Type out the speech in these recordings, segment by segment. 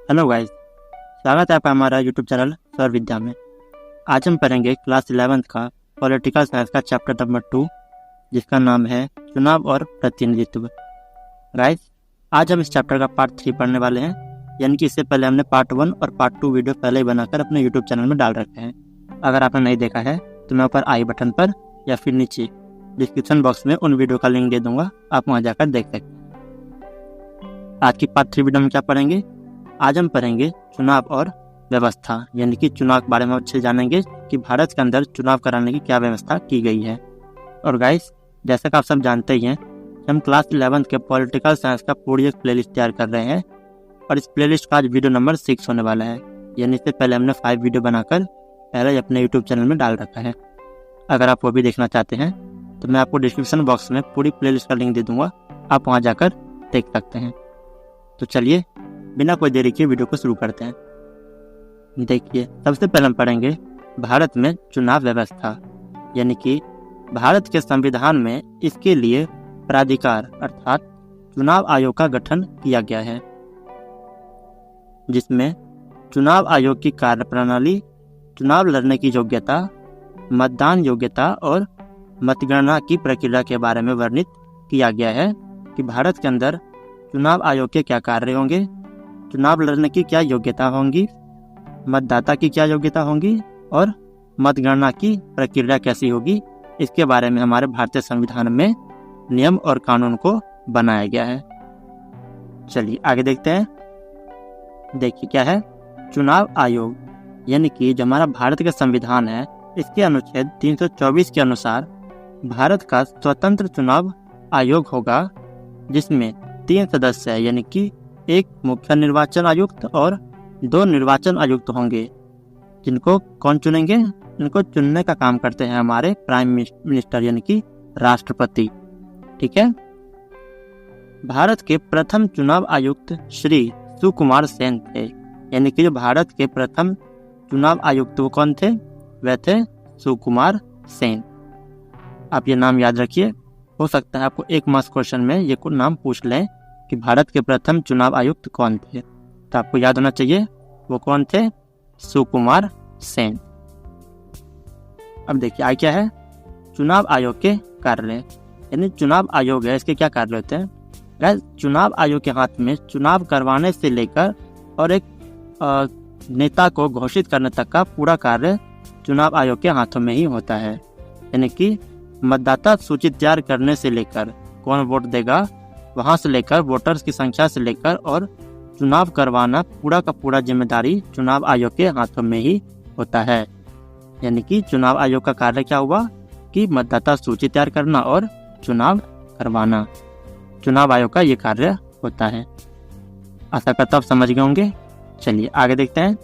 Hello guys, स्वागत है आपका हमारा यूट्यूब चैनल सौर विद्या में। आज हम पढ़ेंगे क्लास 11th का पॉलिटिकल साइंस का चैप्टर नंबर 2, जिसका नाम है चुनाव और प्रतिनिधित्व। गाइस, आज हम इस चैप्टर का पार्ट 3 पढ़ने वाले हैं, यानी कि इससे पहले हमने पार्ट 1 और पार्ट 2 वीडियो पहले ही बनाकर अपने यूट्यूब चैनल में डाल रखे हैं। अगर आपने नहीं देखा है तो मैं ऊपर आई बटन पर या फिर नीचे डिस्क्रिप्शन बॉक्स में उन वीडियो का लिंक दे दूंगा, आप वहाँ जाकर देख सकते हैं। आज की पार्ट 3 वीडियो में क्या पढ़ेंगे? आज हम पढ़ेंगे चुनाव और व्यवस्था, यानी कि चुनाव के बारे में अच्छे जानेंगे कि भारत के अंदर चुनाव कराने की क्या व्यवस्था की गई है। और गाइस, जैसा कि आप सब जानते ही हैं, हम क्लास 11th के पॉलिटिकल साइंस का पूरी एक प्लेलिस्ट तैयार कर रहे हैं और इस प्लेलिस्ट का आज वीडियो नंबर 6 होने वाला है। यानी इससे पहले हमने 5 वीडियो बनाकर पहले ही अपने यूट्यूब चैनल में डाल रखा है। अगर आप वो भी देखना चाहते हैं तो मैं आपको डिस्क्रिप्शन बॉक्स में पूरी प्लेलिस्ट का लिंक दे दूंगा, आप वहाँ जाकर देख सकते हैं। तो चलिए बिना कोई देरी के वीडियो को शुरू करते हैं। देखिए, सबसे पहले हम पढ़ेंगे भारत में चुनाव व्यवस्था, यानी कि भारत के संविधान में इसके लिए प्राधिकार अर्थात चुनाव आयोग का गठन किया गया है, जिसमें चुनाव आयोग की कार्यप्रणाली, चुनाव लड़ने की योग्यता, मतदान योग्यता और मतगणना की प्रक्रिया के बारे में वर्णित किया गया है कि भारत के अंदर चुनाव आयोग के क्या कार्य होंगे, चुनाव लड़ने की क्या योग्यता होंगी, मतदाता की क्या योग्यता होंगी और मतगणना की प्रक्रिया कैसी होगी। इसके बारे में हमारे भारतीय संविधान में नियम और कानून को बनाया गया है। चलिए आगे देखते हैं। देखिए क्या है चुनाव आयोग, यानी कि जो हमारा भारत का संविधान है, इसके अनुच्छेद 324 के अनुसार भारत का स्वतंत्र चुनाव आयोग होगा, जिसमें 3 सदस्य है, यानी कि एक मुख्य निर्वाचन आयुक्त और 2 निर्वाचन आयुक्त होंगे, जिनको कौन चुनेंगे? इनको चुनने का काम करते हैं हमारे प्राइम मिनिस्टर, यानी कि राष्ट्रपति। ठीक है। भारत के प्रथम चुनाव आयुक्त श्री सुकुमार सेन थे, यानी कि जो भारत के प्रथम चुनाव आयुक्त वो कौन थे? वे थे सुकुमार सेन। आप ये नाम याद रखिए, हो सकता है आपको एक मार्क्स क्वेश्चन में ये नाम पूछ लें कि भारत के प्रथम चुनाव आयुक्त कौन थे, तो आपको याद होना चाहिए वो कौन थे? सुकुमार सेन। अब देखिए आगे क्या है चुनाव आयोग के कार्य, यानी चुनाव आयोग है, इसके क्या कार्य होते हैं? गाइस, चुनाव आयोग के हाथ में चुनाव करवाने से लेकर और एक नेता को घोषित करने तक का पूरा कार्य चुनाव आयोग के हाथों में ही होता है। यानी कि मतदाता सूची तैयार करने से लेकर कौन वोट देगा, वहां से लेकर वोटर्स की संख्या से लेकर और चुनाव करवाना पूरा का पूरा जिम्मेदारी चुनाव आयोग के हाथों में ही होता है। यानी कि चुनाव आयोग का कार्य क्या हुआ कि मतदाता सूची तैयार करना और चुनाव करवाना, चुनाव आयोग का ये कार्य होता है। आशा करता आप समझ गए होंगे। चलिए आगे देखते हैं।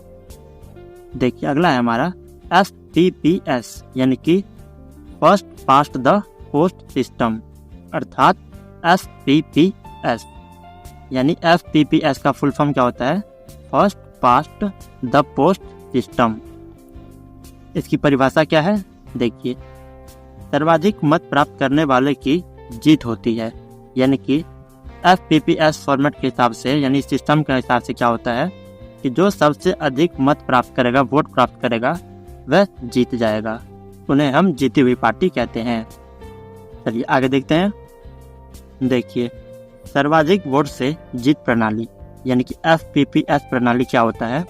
देखिए अगला है हमारा FPPS, यानी कि first past the post system, अर्थात FPPS। यानी FPPS का फुल फॉर्म क्या होता है? First past the post system. इसकी परिभाषा क्या है? देखिए, सर्वाधिक मत प्राप्त करने वाले की जीत होती है। यानी कि FPPS फॉर्मेट के हिसाब से, यानी सिस्टम के हिसाब से क्या होता है कि जो सबसे अधिक मत प्राप्त करेगा, वोट प्राप्त करेगा, वह जीत जाएगा। उन्हें हम जीती हुई पार्टी कहते हैं। चलिए आगे देखते हैं। देखिए, सर्वाधिक वोट से जीत प्रणाली, यानी कि FPPS प्रणाली क्या होता है?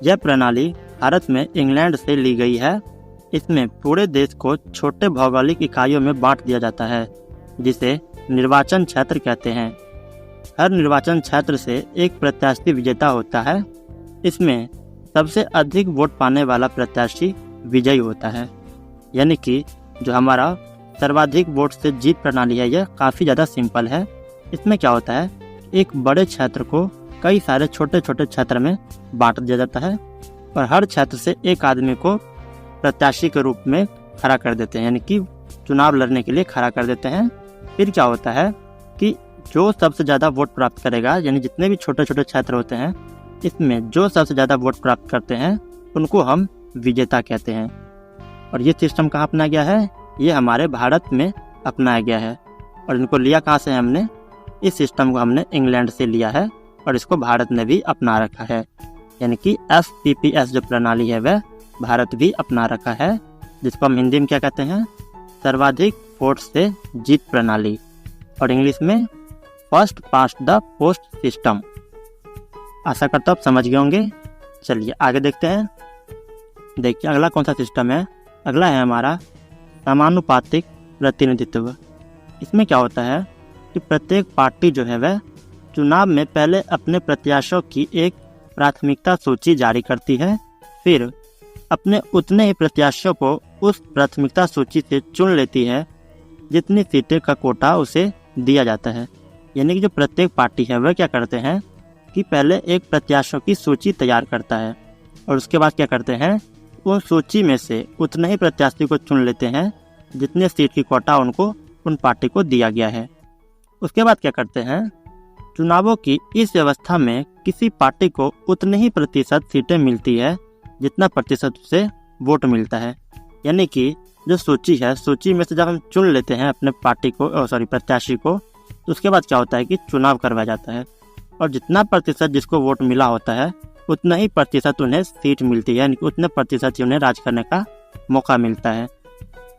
यह प्रणाली भारत में इंग्लैंड से ली गई है। इसमें पूरे देश को छोटे भौगोलिक इकाइयों में बांट दिया जाता है, जिसे निर्वाचन क्षेत्र कहते हैं। हर निर्वाचन क्षेत्र से एक प्रत्याशी विजेता होता है। इसमें सबसे अधिक वोट पाने वाला प्रत्याशी विजयी होता है। यानी कि जो हमारा सर्वाधिक वोट से जीत प्रणाली है, यह काफ़ी ज़्यादा सिंपल है। इसमें क्या होता है, एक बड़े क्षेत्र को कई सारे छोटे छोटे क्षेत्र में बांट दिया जाता है और हर क्षेत्र से एक आदमी को प्रत्याशी के रूप में खड़ा कर देते हैं, यानी कि चुनाव लड़ने के लिए खड़ा कर देते हैं। फिर क्या होता है कि जो सबसे ज़्यादा वोट प्राप्त करेगा, यानी जितने भी छोटे छोटे क्षेत्र होते हैं, इसमें जो सबसे ज़्यादा वोट प्राप्त करते हैं उनको हम विजेता कहते हैं। और ये सिस्टम कहाँ अपनाया गया है? ये हमारे भारत में अपनाया गया है। और इनको लिया कहाँ से? हमने इस सिस्टम को हमने इंग्लैंड से लिया है और इसको भारत ने भी अपना रखा है। यानी कि FPPS जो प्रणाली है वह भारत भी अपना रखा है, जिसको हम हिंदी में क्या कहते हैं, सर्वाधिक वोट से जीत प्रणाली, और इंग्लिश में first past the post system. आशा करता हूँ आप समझ गए होंगे। चलिए आगे देखते हैं। देखिए अगला कौन सा सिस्टम है। अगला है हमारा समानुपातिक प्रतिनिधित्व। इसमें क्या होता है कि प्रत्येक पार्टी जो है वह चुनाव में पहले अपने प्रत्याशियों की एक प्राथमिकता सूची जारी करती है, फिर अपने उतने ही प्रत्याशियों को उस प्राथमिकता सूची से चुन लेती है जितनी सीटें का कोटा उसे दिया जाता है। यानी कि जो प्रत्येक पार्टी है वह क्या करते हैं कि पहले एक प्रत्याशियों की सूची तैयार करता है और उसके बाद क्या करते हैं, उन सूची में से उतने ही प्रत्याशी को चुन लेते हैं जितने सीट की कोटा उनको उन पार्टी को दिया गया है। उसके बाद क्या करते हैं, चुनावों की इस व्यवस्था में किसी पार्टी को उतने ही प्रतिशत सीटें मिलती है जितना प्रतिशत उसे वोट मिलता है। यानी कि जो सूची है, सूची में से जब हम चुन लेते हैं अपने पार्टी को प्रत्याशी को, तो उसके बाद क्या होता है कि चुनाव करवाया जाता है और जितना प्रतिशत जिसको वोट मिला होता है उतना ही प्रतिशत उन्हें सीट मिलती है, यानी कि उतने प्रतिशत ही उन्हें राज करने का मौका मिलता है।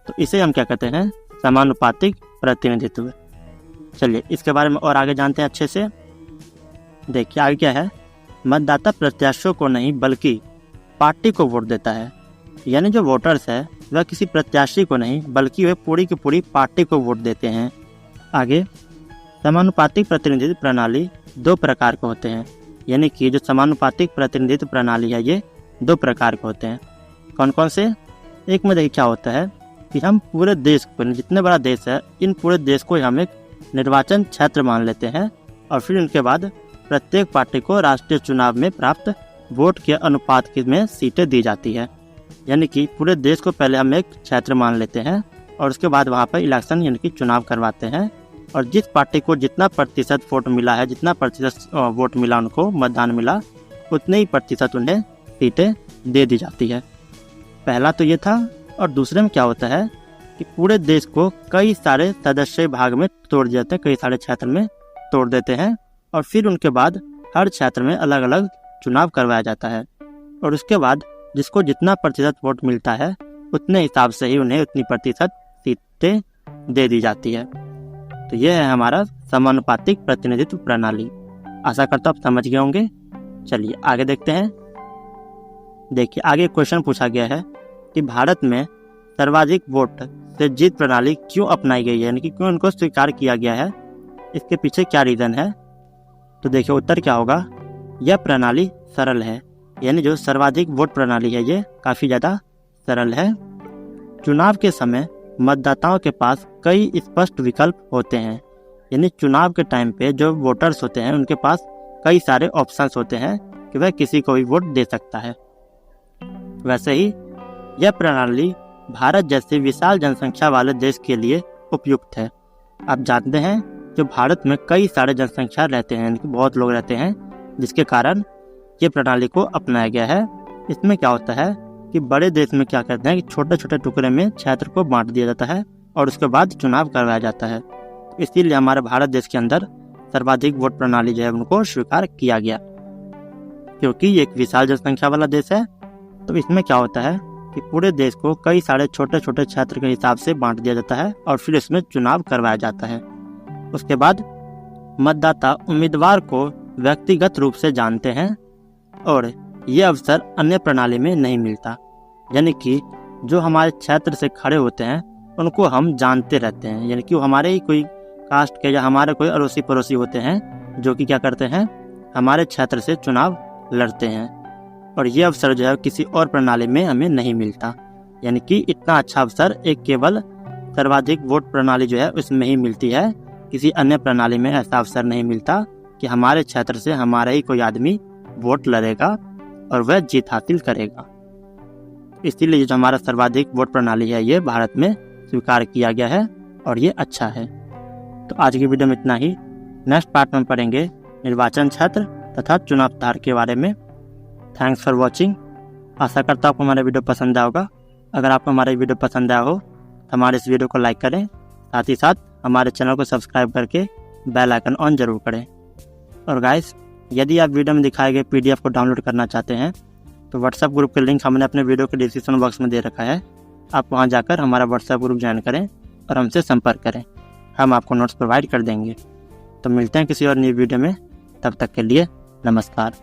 तो इसे हम क्या कहते हैं, समानुपातिक प्रतिनिधित्व। चलिए इसके बारे में और आगे जानते हैं अच्छे से। देखिए आगे क्या है, मतदाता प्रत्याशियों को नहीं बल्कि पार्टी को वोट देता है। यानी जो वोटर्स है वह किसी प्रत्याशी को नहीं बल्कि वह पूरी की पूरी पार्टी को वोट देते हैं। आगे समानुपातिक प्रतिनिधित्व प्रणाली दो प्रकार के होते हैं। यानी कि जो समानुपातिक प्रतिनिधित्व प्रणाली है ये दो प्रकार के होते हैं। कौन कौन से? एक में देखिए क्या होता है कि हम पूरे देश को, जितने बड़ा देश है, इन पूरे देश को हम एक निर्वाचन क्षेत्र मान लेते हैं और फिर उनके बाद प्रत्येक पार्टी को राष्ट्रीय चुनाव में प्राप्त वोट के अनुपात में सीटें दी जाती है। यानी कि पूरे देश को पहले हम एक क्षेत्र मान लेते हैं और उसके बाद वहाँ पर इलेक्शन यानी कि चुनाव करवाते हैं, और जिस पार्टी को जितना प्रतिशत वोट मिला है, जितना प्रतिशत वोट मिला उनको, मतदान मिला, उतने ही प्रतिशत उन्हें सीटें दे दी जाती है। पहला तो ये था। और दूसरे में क्या होता है कि पूरे देश को कई सारे सदस्य भाग में तोड़ देते हैं, कई सारे क्षेत्र में तोड़ देते हैं और फिर उनके बाद हर क्षेत्र में अलग अलग चुनाव करवाया जाता है और उसके बाद जिसको जितना प्रतिशत वोट मिलता है उतने हिसाब से ही उन्हें उतनी प्रतिशत सीटें दे दी जाती है। तो यह है हमारा समानुपातिक प्रतिनिधित्व प्रणाली। आशा करता हूँ आप समझ गए होंगे। चलिए आगे देखते हैं। देखिए आगे क्वेश्चन पूछा गया है कि भारत में सर्वाधिक वोट से जीत प्रणाली क्यों अपनाई गई है, यानी कि क्यों इनको स्वीकार किया गया है, इसके पीछे क्या रीज़न है। तो देखिए उत्तर क्या होगा, यह प्रणाली सरल है। यानी जो सर्वाधिक वोट प्रणाली है ये काफ़ी ज़्यादा सरल है। चुनाव के समय मतदाताओं के पास कई स्पष्ट विकल्प होते हैं। यानी चुनाव के टाइम पे जो वोटर्स होते हैं उनके पास कई सारे ऑप्शंस होते हैं कि वह किसी को भी वोट दे सकता है। वैसे ही यह प्रणाली भारत जैसे विशाल जनसंख्या वाले देश के लिए उपयुक्त है। आप जानते हैं जो भारत में कई सारे जनसंख्या रहते हैं, यानी कि बहुत लोग रहते हैं, जिसके कारण ये प्रणाली को अपनाया गया है। इसमें क्या होता है कि बड़े देश में क्या करते हैं कि छोटे छोटे टुकड़े में क्षेत्र को बांट दिया जाता है और उसके बाद चुनाव करवाया जाता है। तो इसीलिए हमारे भारत देश के अंदर सर्वाधिक वोट प्रणाली जो है उनको स्वीकार किया गया, क्योंकि ये एक विशाल जनसंख्या वाला देश है। तो इसमें क्या होता है कि पूरे देश को कई सारे छोटे छोटे क्षेत्र के हिसाब से बांट दिया जाता है और फिर इसमें चुनाव करवाया जाता है। उसके बाद मतदाता उम्मीदवार को व्यक्तिगत रूप से जानते हैं और ये अवसर अन्य प्रणाली में नहीं मिलता। यानी कि जो हमारे क्षेत्र से खड़े होते हैं उनको हम जानते रहते हैं, यानी कि वो हमारे ही कोई कास्ट के या हमारे कोई अड़ोसी पड़ोसी होते हैं जो कि क्या करते हैं, हमारे क्षेत्र से चुनाव लड़ते हैं, और ये अवसर जो है किसी और प्रणाली में हमें नहीं मिलता। यानी कि इतना अच्छा अवसर एक केवल सर्वाधिक वोट प्रणाली जो है उसमें ही मिलती है। किसी अन्य प्रणाली में ऐसा अवसर नहीं मिलता कि हमारे क्षेत्र से हमारा ही कोई आदमी वोट लड़ेगा और वह जीत हासिल करेगा। इसीलिए जो हमारा सर्वाधिक वोट प्रणाली है ये भारत में स्वीकार किया गया है और ये अच्छा है। तो आज की वीडियो में इतना ही। नेक्स्ट पार्ट में पढ़ेंगे निर्वाचन क्षेत्र तथा चुनाव तार के बारे में। Thanks for watching. आशा करता हूँ आपको हमारा वीडियो पसंद आया होगा। अगर आपको हमारा वीडियो पसंद आया हो तो हमारे इस वीडियो को लाइक करें, साथ ही साथ हमारे चैनल को सब्सक्राइब करके बेल आइकन ऑन जरूर करें। और गाइस यदि आप वीडियो में दिखाए गए PDF को डाउनलोड करना चाहते हैं तो व्हाट्सएप ग्रुप के लिंक हमने अपने वीडियो के डिस्क्रिप्शन बॉक्स में दे रखा है। आप वहां जाकर हमारा व्हाट्सएप ग्रुप ज्वाइन करें और हमसे संपर्क करें, हम आपको नोट्स प्रोवाइड कर देंगे। तो मिलते हैं किसी और नई वीडियो में, तब तक के लिए नमस्कार।